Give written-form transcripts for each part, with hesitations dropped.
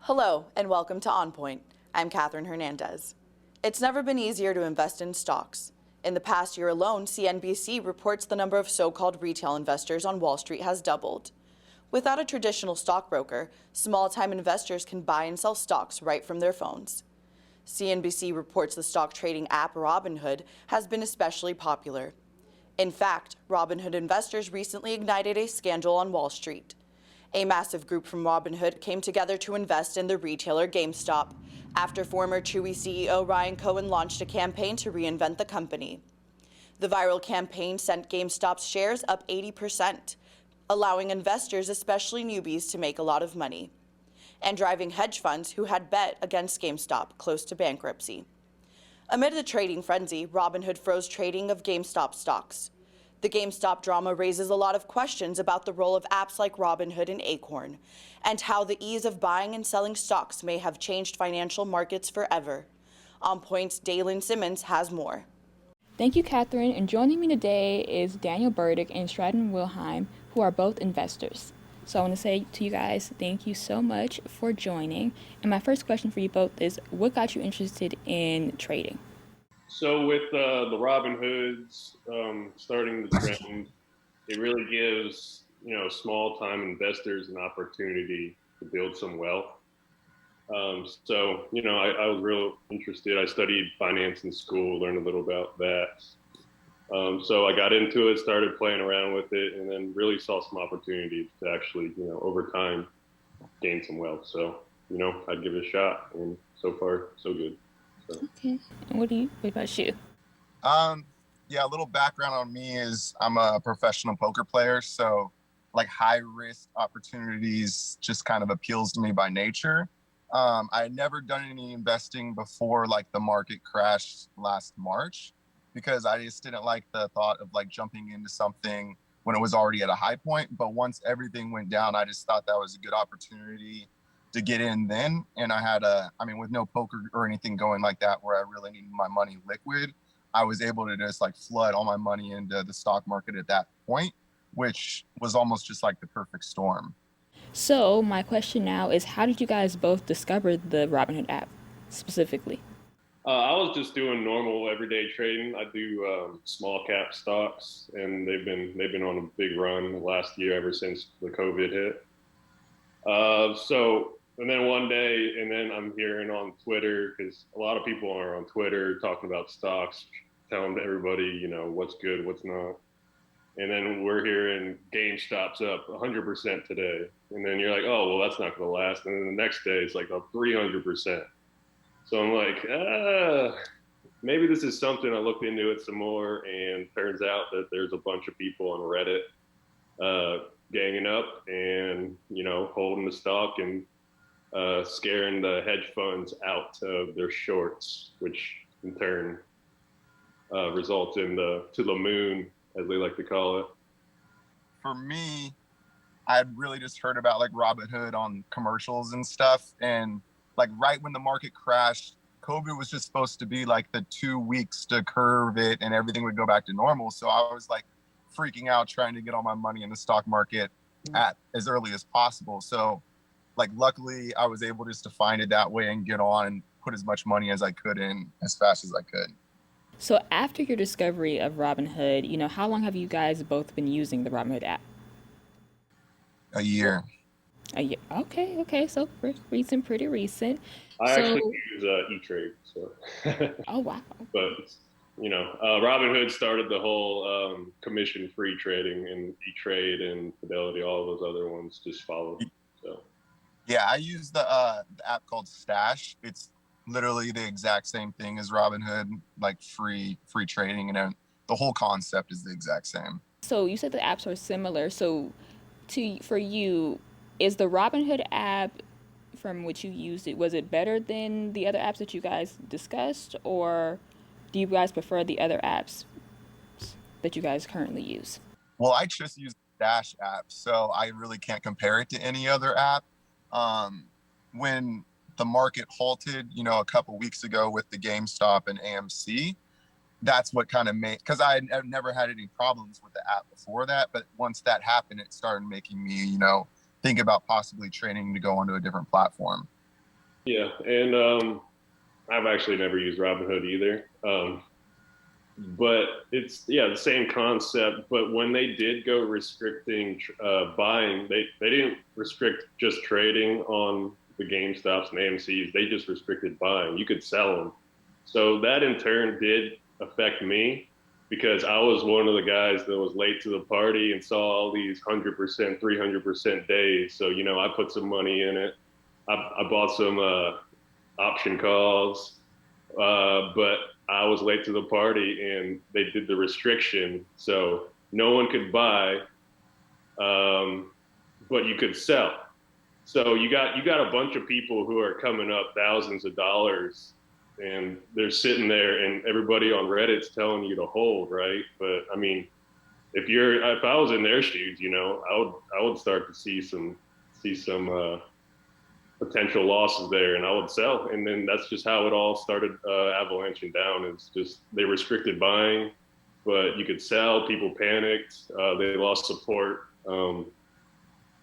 Hello, and welcome to On Point. I'm Catherine Hernandez. It's never been easier to invest in stocks. In the past year alone, CNBC reports the number of so-called retail investors on Wall Street has doubled. Without a traditional stockbroker, small-time investors can buy and sell stocks right from their phones. CNBC reports the stock trading app Robinhood has been especially popular. In fact, Robinhood investors recently ignited a scandal on Wall Street. A massive group from Robinhood came together to invest in the retailer GameStop after former Chewy CEO Ryan Cohen launched a campaign to reinvent the company. The viral campaign sent GameStop's shares up 80%, allowing investors, especially newbies, to make a lot of money, and driving hedge funds who had bet against GameStop close to bankruptcy. Amid the trading frenzy, Robinhood froze trading of GameStop stocks. The GameStop drama raises a lot of questions about the role of apps like Robinhood and Acorn, and how the ease of buying and selling stocks may have changed financial markets forever. On Point's Dalen Simmons has more. Thank you, Catherine, and joining me today is Daniel Burdick and Stratton Wilhelm, who are both investors. So I want to say to you guys, thank you so much for joining. And my first question for you both is, what got you interested in trading? So with the Robinhoods starting the trend, it really gives small-time investors an opportunity to build some wealth. I was real interested. I studied finance in school, learned a little about that. So I got into it, started playing around with it, and then really saw some opportunities to actually, over time, gain some wealth. So, I'd give it a shot, and so far, so good. So. Okay. And what about you? A little background on me is I'm a professional poker player, so like high risk opportunities just kind of appeals to me by nature. I had never done any investing before like the market crashed last March, because I just didn't like the thought of like jumping into something when it was already at a high point. But once everything went down, I just thought that was a good opportunity to get in then. And I had with no poker or anything going like that where I really needed my money liquid, I was able to just like flood all my money into the stock market at that point, which was almost just like the perfect storm. So my question now is, how did you guys both discover the Robinhood app specifically? I was just doing normal everyday trading. I do small cap stocks, and they've been on a big run last year ever since the COVID hit. And then one day, and then I'm hearing on Twitter, because a lot of people are on Twitter talking about stocks, telling everybody, what's good, what's not. And then we're hearing GameStop's up 100% today. And then you're like, oh, well, that's not going to last. And then the next day, it's like up 300%. So I'm like, maybe this is something. I looked into it some more, and turns out that there's a bunch of people on Reddit ganging up and, holding the stock and scaring the hedge funds out of their shorts, which in turn results in to the moon, as they like to call it. For me, I had really just heard about like Robinhood on commercials and stuff. And like right when the market crashed, COVID was just supposed to be like the 2 weeks to curve it and everything would go back to normal. So I was like freaking out trying to get all my money in the stock market at as early as possible. So like luckily I was able just to find it that way and get on and put as much money as I could in as fast as I could. So after your discovery of Robinhood, how long have you guys both been using the Robinhood app? A year. A year. Okay. So pretty recent. I actually use E-Trade. So. Oh, wow. But, Robinhood started the whole commission-free trading, and E-Trade and Fidelity, all those other ones just followed. So. Yeah, I use the app called Stash. It's literally the exact same thing as Robinhood, like free trading, and the whole concept is the exact same. So you said the apps are similar. So for you, is the Robinhood app, from which you used it, was it better than the other apps that you guys discussed, or do you guys prefer the other apps that you guys currently use? Well, I just use the Dash app, so I really can't compare it to any other app. When the market halted, a couple weeks ago with the GameStop and AMC, that's what kind of made, because I've never had any problems with the app before that, but once that happened, it started making me, think about possibly trading to go onto a different platform. Yeah, and I've actually never used Robinhood either. But it's the same concept. But when they did go restricting buying, they didn't restrict just trading on the GameStops and AMC's. They just restricted buying. You could sell them. So that in turn did affect me because I was one of the guys that was late to the party and saw all these 100%, 300% days. So I put some money in it. I bought some option calls, but I was late to the party and they did the restriction, so no one could buy, but you could sell. So you got a bunch of people who are coming up thousands of dollars, and they're sitting there, and everybody on Reddit's telling you to hold, right? But I mean, if I was in their shoes, I would start to see some potential losses there, and I would sell. And then that's just how it all started avalanching down. It's just they restricted buying, but you could sell. People panicked. They lost support, and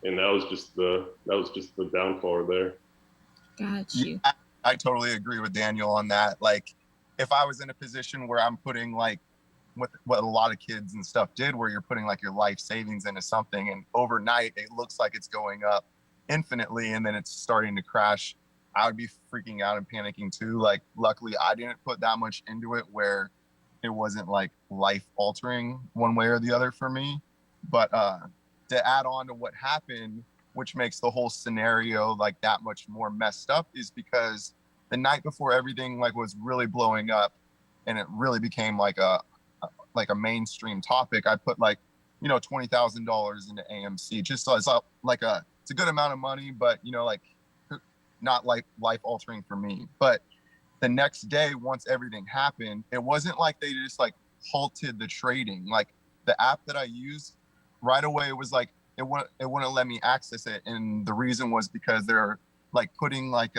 that was just the downfall there. Got you. I totally agree with Daniel on that. Like, if I was in a position where I'm putting like what a lot of kids and stuff did, where you're putting like your life savings into something, and overnight it looks like it's going up infinitely and then it's starting to crash, I would be freaking out and panicking too. Like, luckily I didn't put that much into it where it wasn't like life altering one way or the other for me. But to add on to what happened, which makes the whole scenario like that much more messed up, is because the night before everything like was really blowing up and it really became like a mainstream topic, I put like $20,000 into AMC, just so it's like it's a good amount of money, but like not like life altering for me. But the next day, once everything happened, it wasn't like they just like halted the trading. Like, the app that I used right away was like it wouldn't let me access it, and the reason was because they're like putting like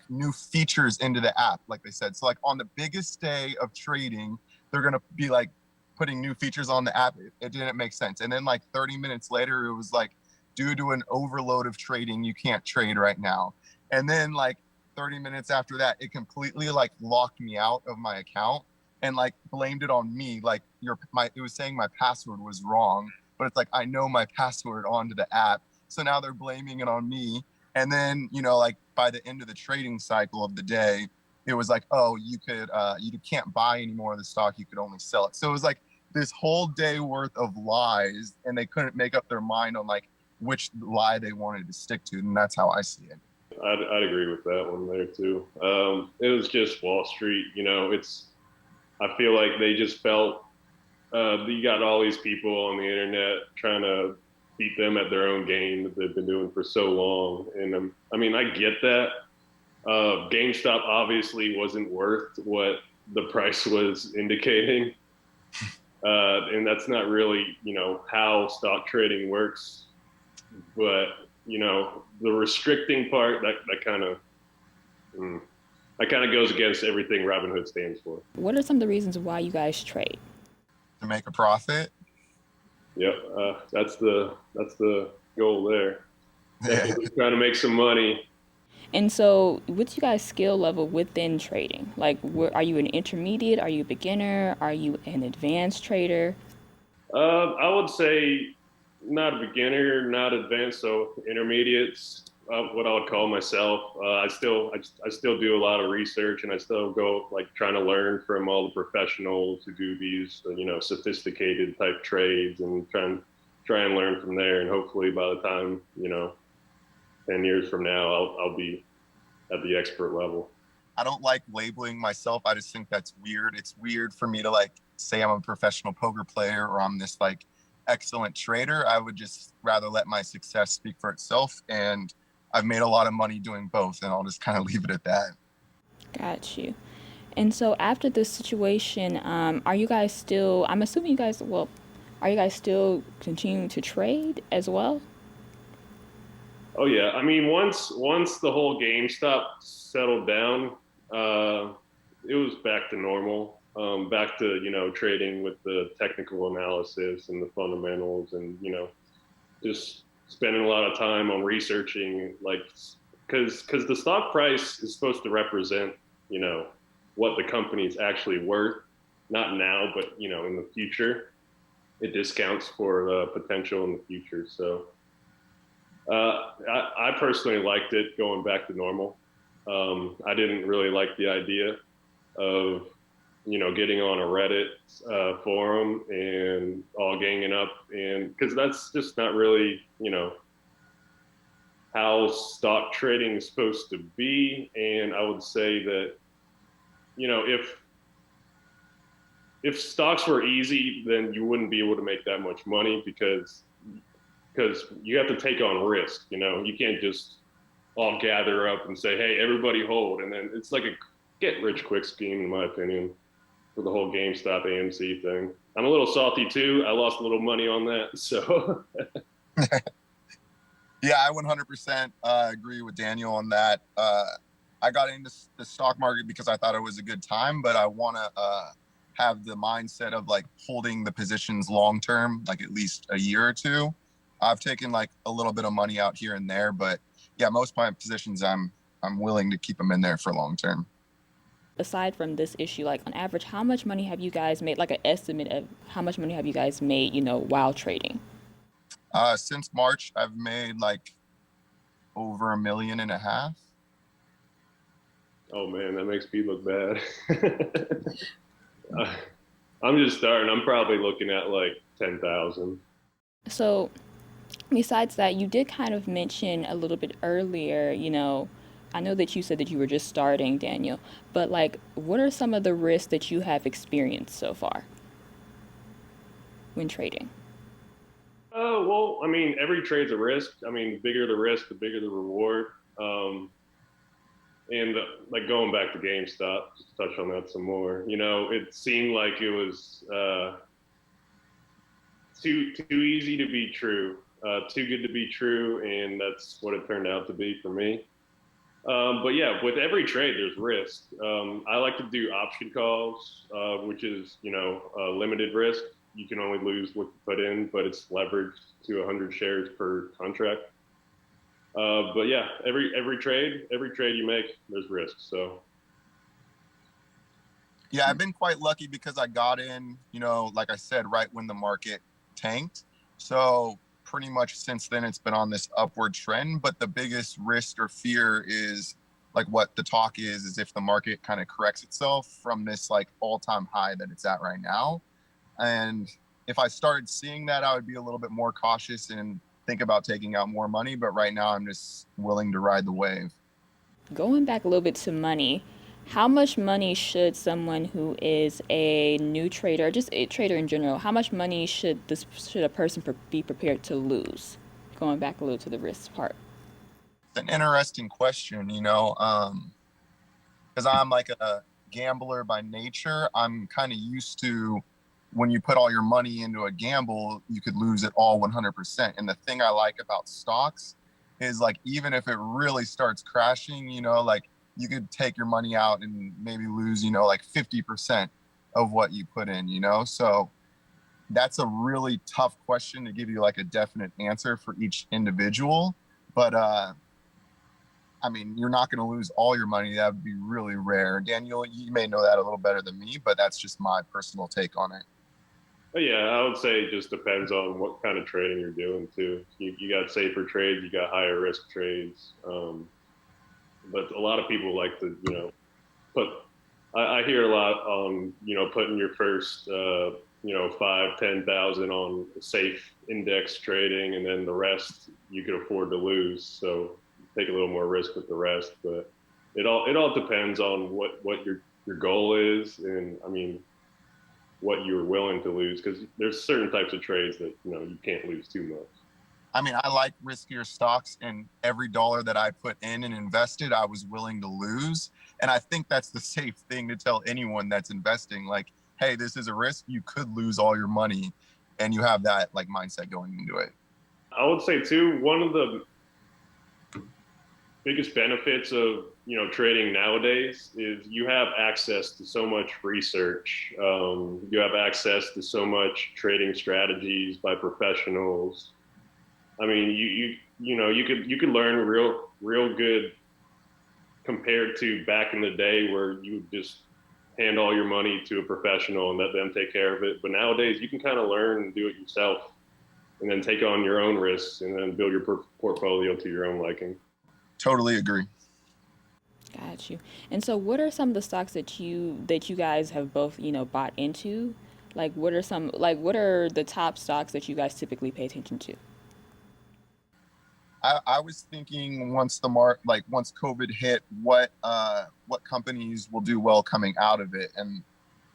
new features into the app, like they said. So like on the biggest day of trading, they're gonna be like putting new features on the app. It didn't make sense. And then like 30 minutes later, it was like, due to an overload of trading, you can't trade right now. And then like 30 minutes after that, it completely like locked me out of my account and like blamed it on me. Like it was saying my password was wrong, but it's like, I know my password onto the app. So now they're blaming it on me. And then, like by the end of the trading cycle of the day, it was like, oh, you can't buy any more of the stock. You could only sell it. So it was like this whole day worth of lies, and they couldn't make up their mind on like which lie they wanted to stick to. And that's how I see it. I'd agree with that one there too. It was just Wall Street. I feel like they just felt you got all these people on the internet trying to beat them at their own game that they've been doing for so long. And I mean, I get that. GameStop obviously wasn't worth what the price was indicating. And that's not really, how stock trading works. But, the restricting part, that kind of goes against everything Robinhood stands for. What are some of the reasons why you guys trade? To make a profit. Yep, that's the goal there. Yeah. Trying to make some money. And so, what's you guys' skill level within trading? Like, are you an intermediate? Are you a beginner? Are you an advanced trader? I would say not a beginner, not advanced, so intermediates. What I would call myself. I still do a lot of research, and I still go like trying to learn from all the professionals who do these sophisticated type trades, and try and learn from there. And hopefully, by the time 10 years from now, I'll be at the expert level. I don't like labeling myself. I just think that's weird. It's weird for me to like say I'm a professional poker player or I'm this like excellent trader. I would just rather let my success speak for itself. And I've made a lot of money doing both, and I'll just kind of leave it at that. Got you. And so after this situation, are you guys still, I'm assuming are you guys still continuing to trade as well? Oh yeah, I mean once the whole GameStop settled down, it was back to normal. Back to trading with the technical analysis and the fundamentals, and just spending a lot of time on researching like because the stock price is supposed to represent, you know, what the company's actually worth, not now, but you know, in the future. It discounts for the potential in the future. So I personally liked it going back to normal. I didn't really like the idea of, you know, getting on a Reddit forum and all ganging up, and because that's just not really, you know, how stock trading is supposed to be. And I would say that, you know, if stocks were easy, then you wouldn't be able to make that much money because you have to take on risk. You know, you can't just all gather up and say, "Hey, everybody hold," and then it's like a get rich quick scheme, in my opinion, for the whole GameStop AMC thing. I'm a little salty too. I lost a little money on that, so. Yeah, I 100% agree with Daniel on that. I got into the stock market because I thought it was a good time, but I want to have the mindset of like holding the positions long term, like at least a year or two. I've taken like a little bit of money out here and there, but yeah, most of my positions I'm willing to keep them in there for long term. Aside from this issue, like on average, how much money have you guys made? Like an estimate of how much money have you guys made, you know, while trading? Since March, I've made like over $1.5 million. Oh man, that makes me look bad. I'm just starting. I'm probably looking at like 10,000. So, besides that, you did kind of mention a little bit earlier, you know, I know that you said that you were just starting, Daniel, but like, what are some of the risks that you have experienced so far when trading? Well, I mean, every trade's a risk. I mean, the bigger the risk, the bigger the reward. Um, and like going back to GameStop, just to touch on that some more. You know, it seemed like it was too easy to be true, too good to be true, and that's what it turned out to be for me. But yeah, with every trade, there's risk. I like to do option calls, which is, you know, limited risk. You can only lose what you put in, but it's leveraged to 100 shares per contract. But yeah, every trade you make, there's risk. So Yeah, I've been quite lucky because I got in, you know, like I said, right when the market tanked. So pretty much since then, it's been on this upward trend. But the biggest risk or fear is like what the talk is if the market kind of corrects itself from this like all-time high that it's at right now. And if I started seeing that, I would be a little bit more cautious and think about taking out more money. But right now, I'm just willing to ride the wave. Going back a little bit to money, how much money should someone who is a new trader, just a trader in general, how much money should a person be prepared to lose? Going back a little to the risk part. It's an interesting question, you know, because I'm like a gambler by nature. I'm kind of used to when you put all your money into a gamble, you could lose it all 100%. And the thing I like about stocks is like, even if it really starts crashing, you know, like you could take your money out and maybe lose, you know, like 50% of what you put in, you know? So that's a really tough question to give you like a definite answer for each individual. But I mean, you're not going to lose all your money. That would be really rare. Daniel, you may know that a little better than me, but that's just my personal take on it. but yeah, I would say it just depends on what kind of trading you're doing too. You got safer trades, you got higher risk trades. But a lot of people like to, you know, put, I hear a lot on, you know, putting your first, you know, 5, 10,000 on safe index trading, and then the rest you could afford to lose. So take a little more risk with the rest, but it all depends on what your goal is. And I mean, what you're willing to lose, because there's certain types of trades that, you know, you can't lose too much. I mean, I like riskier stocks, and every dollar that I put in and invested, I was willing to lose. And I think that's the safe thing to tell anyone that's investing. Like, hey, this is a risk. You could lose all your money, and you have that like mindset going into it. I would say too, one of the biggest benefits of, you know, trading nowadays is you have access to so much research. You have access to so much trading strategies by professionals. I mean, you know, you could learn real good compared to back in the day where you would just hand all your money to a professional and let them take care of it. But nowadays you can kind of learn and do it yourself and then take on your own risks and then build your portfolio to your own liking. Totally agree. Got you. And so, what are some of the stocks that you guys have both bought into? Like, what are the top stocks that you guys typically pay attention to? I was thinking once once COVID hit, what companies will do well coming out of it. And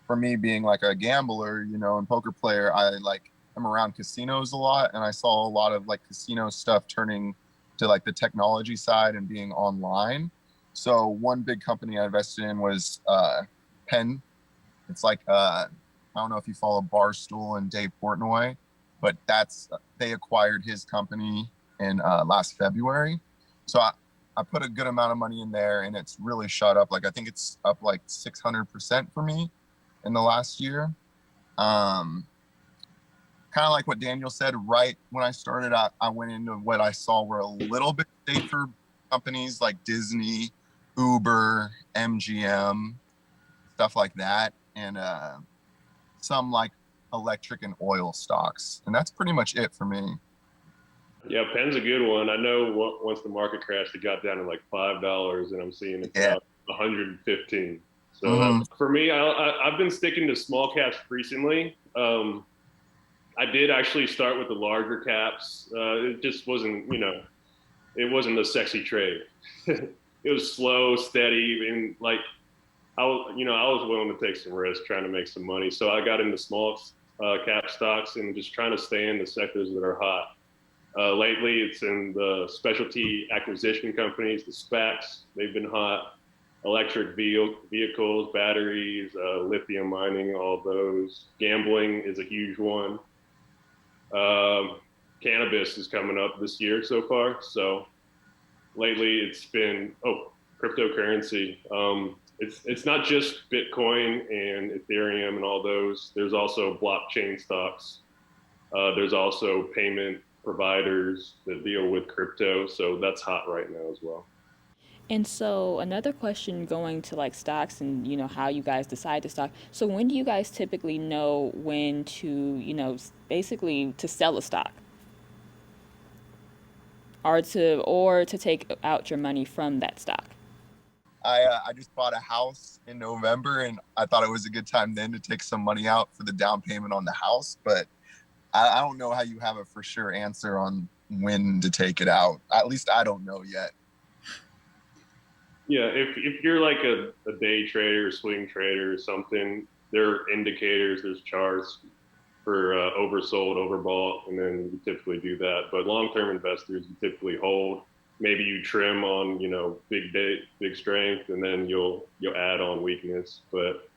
for me, being like a gambler, and poker player, I'm around casinos a lot, and I saw a lot of like casino stuff turning to like the technology side and being online. So one big company I invested in was Penn. It's like I don't know if you follow Barstool and Dave Portnoy, but they acquired his company in last February. So I put a good amount of money in there, and it's really shot up. Like I think it's up like 600% for me in the last year. Kind of like what Daniel said, right when I started out, I went into what I saw were a little bit safer companies like Disney, Uber, MGM, stuff like that, and some like electric and oil stocks. And that's pretty much it for me. Yeah, Penn's a good one. I know once the market crashed, it got down to like $5, and I'm seeing it now 115. So for me, I've been sticking to small caps recently. I did actually start with the larger caps. It just wasn't, it wasn't a sexy trade. It was slow, steady, and like I was willing to take some risk trying to make some money. So I got into small cap stocks and just trying to stay in the sectors that are hot. Lately, it's in the specialty acquisition companies, the SPACs. They've been hot. Electric vehicles, batteries, lithium mining, all those. Gambling is a huge one. Cannabis is coming up this year so far. So lately it's been, cryptocurrency. It's not just Bitcoin and Ethereum and all those. There's also blockchain stocks. There's also payment providers that deal with crypto. So that's hot right now as well. And so another question going to like stocks and how you guys decide to stock. So when do you guys typically know when to basically to sell a stock or to take out your money from that stock? I just bought a house in November, and I thought it was a good time then to take some money out for the down payment on the house. But I don't know how you have a for sure answer on when to take it out. At least I don't know yet. Yeah, if you're like a day trader, swing trader or something, there are indicators, there's charts for oversold, overbought, and then you typically do that. But long-term investors, you typically hold. Maybe you trim on, big strength, and then you'll add on weakness. But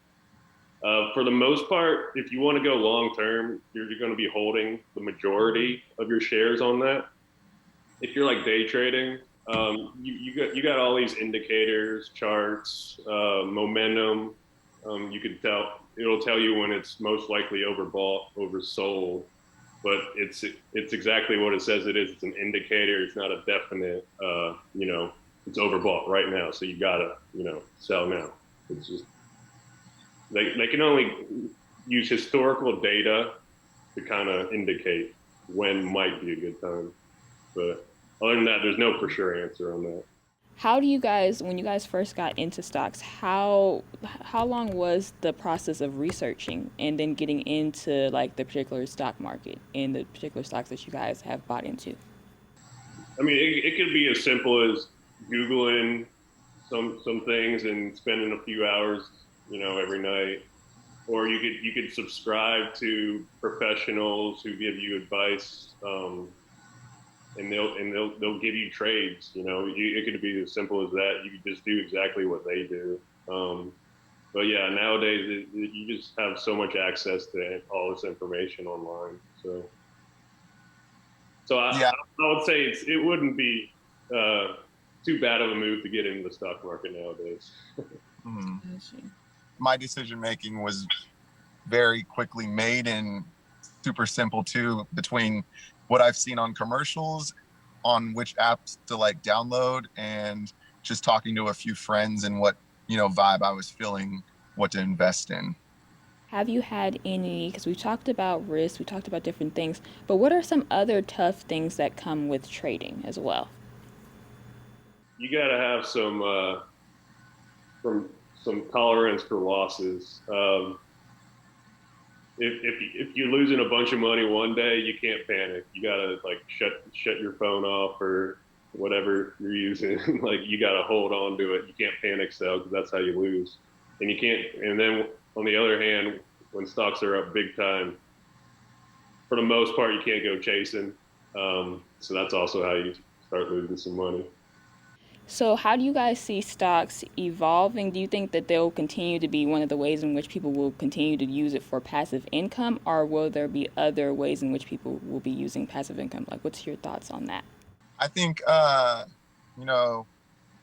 for the most part, if you want to go long-term, you're going to be holding the majority of your shares on that. If you're like day trading, you got all these indicators, charts, momentum. You can tell it'll tell you when it's most likely overbought, oversold, but it's exactly what it says it is. It's an indicator. It's not a definite. It's overbought right now, so you gotta sell now. It's just they can only use historical data to kind of indicate when might be a good time, but other than that, there's no for sure answer on that. How do you guys, when you guys first got into stocks, how long was the process of researching and then getting into like the particular stock market and the particular stocks that you guys have bought into? I mean, it could be as simple as Googling some things and spending a few hours, every night, or you could subscribe to professionals who give you advice. And they'll give you trades. It could be as simple as that. You could just do exactly what they do. But yeah, nowadays you just have so much access to all this information online. So I would say it wouldn't be too bad of a move to get into the stock market nowadays. My decision making was very quickly made and super simple too, between what I've seen on commercials on which apps to like download and just talking to a few friends and what, vibe I was feeling, what to invest in. Have you had any, because we talked about risk, we talked about different things, but what are some other tough things that come with trading as well? You got to have some tolerance for losses. If you're losing a bunch of money one day, you can't panic. You gotta like shut your phone off or whatever you're using. Like you gotta hold on to it. You can't panic sell because that's how you lose. And you can't. And then on the other hand, when stocks are up big time, for the most part, you can't go chasing. So that's also how you start losing some money. So, how do you guys see stocks evolving? Do you think that they'll continue to be one of the ways in which people will continue to use it for passive income, or will there be other ways in which people will be using passive income? Like, what's your thoughts on that? I think, you know,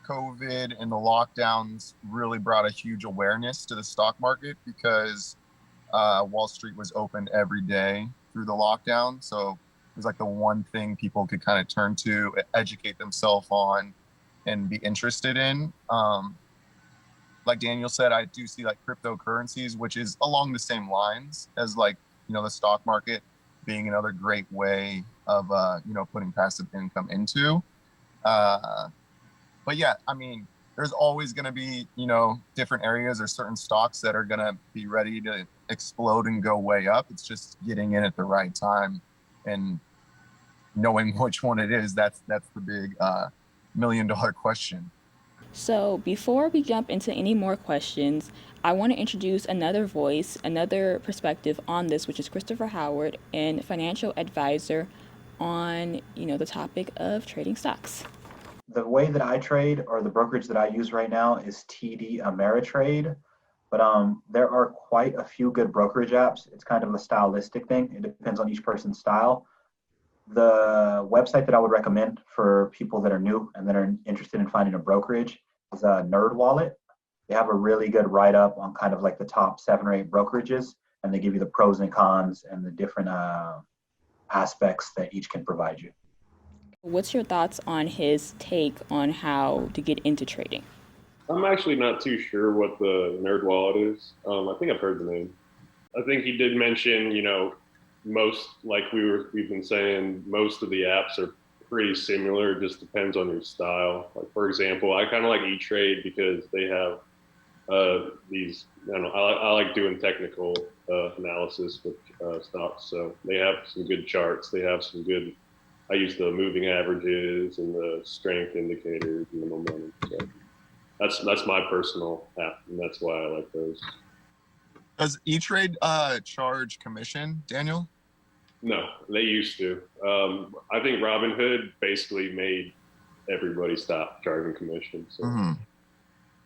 COVID and the lockdowns really brought a huge awareness to the stock market because Wall Street was open every day through the lockdown. So it was like the one thing people could kind of turn to, educate themselves on, and be interested in. Like Daniel said, I do see like cryptocurrencies, which is along the same lines as like, the stock market being another great way of, putting passive income into. But yeah, I mean, there's always going to be, different areas or certain stocks that are going to be ready to explode and go way up. It's just getting in at the right time and knowing which one it is. That's the big $1 million question. So, before we jump into any more questions, I want to introduce another voice, another perspective on this, which is Christopher Howard, and financial advisor on, the topic of trading stocks. The way that I trade or the brokerage that I use right now is TD Ameritrade. But there are quite a few good brokerage apps. It's kind of a stylistic thing. It depends on each person's style. The website that I would recommend for people that are new and that are interested in finding a brokerage is NerdWallet. They have a really good write-up on kind of like the top 7 or 8 brokerages, and they give you the pros and cons and the different aspects that each can provide you. What's your thoughts on his take on how to get into trading? I'm actually not too sure what the Nerd Wallet is. I think I've heard the name. I think he did mention, most like we've been saying, most of the apps are pretty similar. It just depends on your style. Like for example, I kind of like E-Trade because they have these. I don't know. I like doing technical analysis with stocks, so they have some good charts. They have some good. I use the moving averages and the strength indicators and the momentum. So that's my personal app, and that's why I like those. Does E-Trade charge commission, Daniel? No, they used to. I think Robinhood basically made everybody stop charging commission. So. Mm-hmm.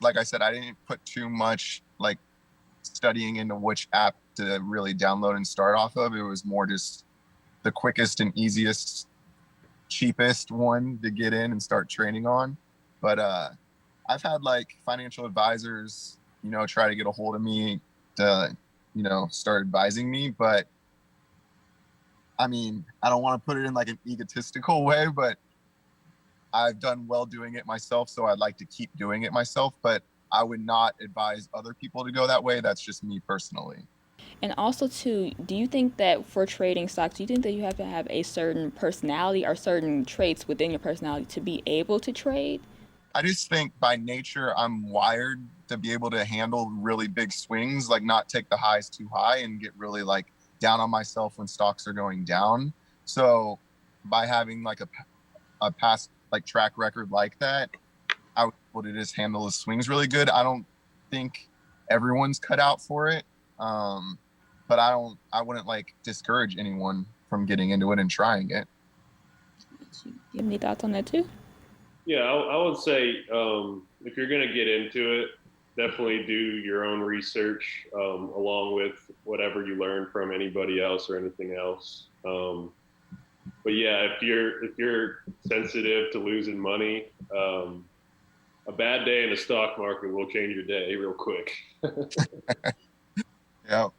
Like I said, I didn't put too much like studying into which app to really download and start off of. It was more just the quickest and easiest, cheapest one to get in and start training on. But I've had like financial advisors, try to get a hold of me to, start advising me. But I mean, I don't want to put it in like an egotistical way, but I've done well doing it myself. So I'd like to keep doing it myself, but I would not advise other people to go that way. That's just me personally. And also, too, do you think that for trading stocks, do you think that you have to have a certain personality or certain traits within your personality to be able to trade? I just think by nature, I'm wired to be able to handle really big swings, like not take the highs too high and get really like down on myself when stocks are going down. So by having like a past like track record like that, I was able to just handle the swings really good. I don't think everyone's cut out for it. But I wouldn't like discourage anyone from getting into it and trying it. Do you have any thoughts on that too? Yeah, I would say if you're going to get into it, definitely do your own research along with whatever you learn from anybody else or anything else. But yeah, if you're sensitive to losing money, a bad day in the stock market will change your day real quick. Yeah.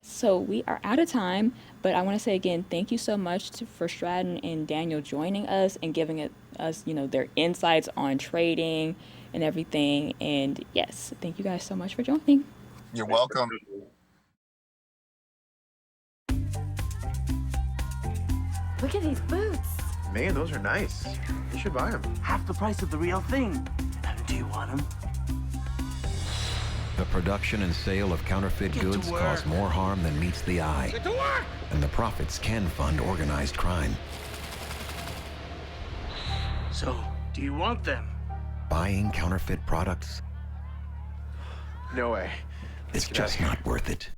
So we are out of time, but I want to say again, thank you so much for Stratton and Daniel joining us and giving us, their insights on trading and everything. And yes, thank you guys so much for joining. You're welcome. Look at these boots. Man, those are nice. You should buy them. Half the price of the real thing. Do you want them? The production and sale of counterfeit goods cause more harm than meets the eye. Get to work! And the profits can fund organized crime. So, do you want them? Buying counterfeit products, No way. it's just not worth it.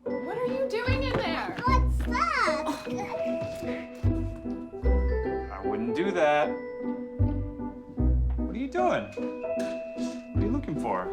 What are you doing in there? What's that? I wouldn't do that. What are you doing? What are you looking for?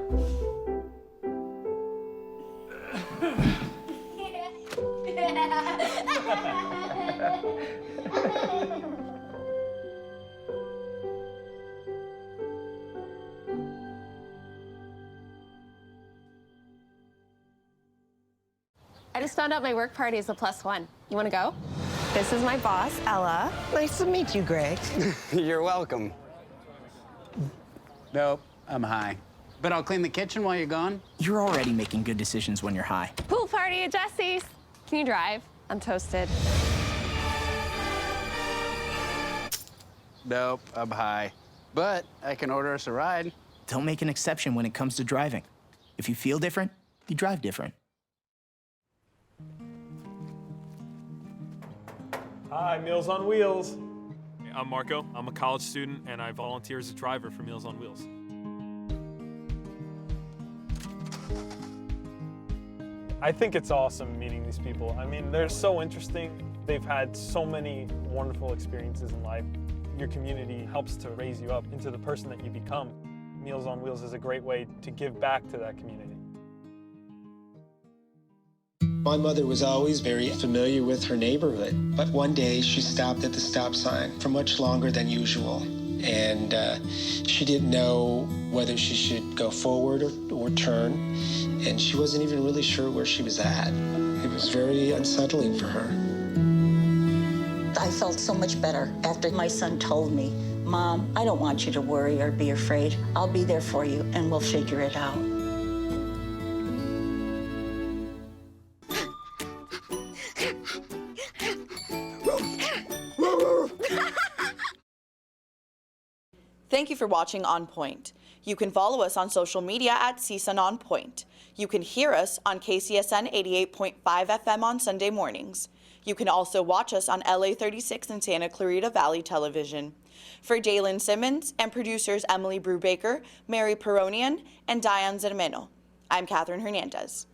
I just found out my work party is a +1. You want to go? This is my boss, Ella. Nice to meet you, Greg. You're welcome. Nope, I'm high. But I'll clean the kitchen while you're gone. You're already making good decisions when you're high. Pool party at Jesse's. Can you drive? I'm toasted. Nope, I'm high. But I can order us a ride. Don't make an exception when it comes to driving. If you feel different, you drive different. Hi, Meals on Wheels. I'm Marco. I'm a college student, and I volunteer as a driver for Meals on Wheels. I think it's awesome meeting these people. I mean, they're so interesting. They've had so many wonderful experiences in life. Your community helps to raise you up into the person that you become. Meals on Wheels is a great way to give back to that community. My mother was always very familiar with her neighborhood, but one day she stopped at the stop sign for much longer than usual, and she didn't know whether she should go forward or turn, and she wasn't even really sure where she was at. It was very unsettling for her. I felt so much better after my son told me, "Mom, I don't want you to worry or be afraid. I'll be there for you, and we'll figure it out." Thank you for watching On Point. You can follow us on social media at CSUNonpoint. You can hear us on KCSN 88.5 FM on Sunday mornings. You can also watch us on LA 36 and Santa Clarita Valley Television. For Jalen Simmons and producers Emily Brubaker, Mary Peronian, and Diane Zermeno, I'm Catherine Hernandez.